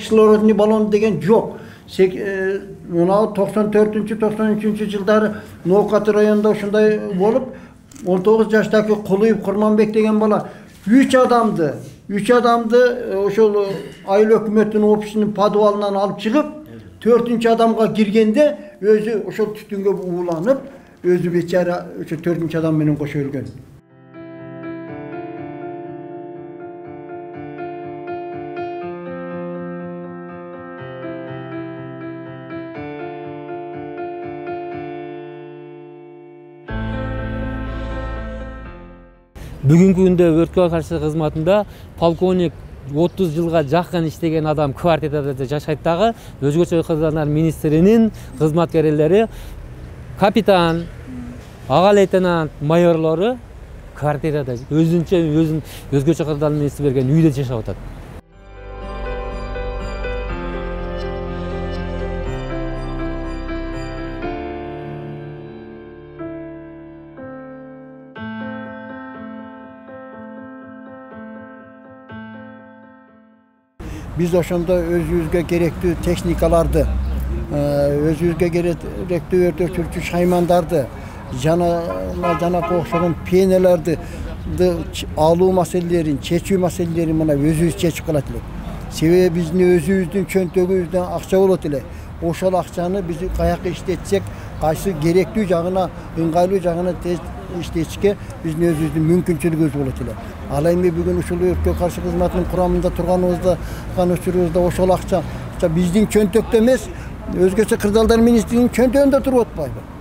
кислородный баллон деген жоқ. Мына 94-93 жылдары Ноокаты районунда ушундай болуп, 19 жаштагы Кулуев Курманбек деген бала 3 адамды ошол айыл өкмөттүн офисинин подвалынан алып чыгып, 4-нчү адамга киргенде өзү ошол түтүнгө ууланып, өзү бечара ошо 4-нчү адам менен кошо өлгөн. Бүгүнкү күндө өрткө каршы кызматында полковник 30 жылга жакын иштеген адам квартирада жашайт дагы. Өзгөчө кызматтар министринин кызматкерлери, капитан, ага лейтенант, майорлору квартирада өзгөчө кызматтар министри берген үйдө жашап атат. Biz ошондо өзүбүзгө керектүү техникаларды, өзүбүзгө керектүү өрт өчүрүүчү шаймандарды, жана окшогон пенелерди алуу маселелерин, чечүү маселелерин мына өзүбүз чечип калат элек. Себеби биздин өзүбүздүн чөнтөгүбүздөн акча болот эле. Ошол акчаны биз каяка иштетсек, кайсы керектүү жагына, ыңгайлуу жагына тез иштешке биздин өзүбүздүн мүмкүнчүлүгүбүз болот эле. Ал эми бүгүн ушул өрткө каршы кызматынын курамында турганыбызда, учурубузда ошол акча биздин чөнтөктө эмес, өзгөчө кырдаалдар министринин чөнтөгүндө туруп атпайбы?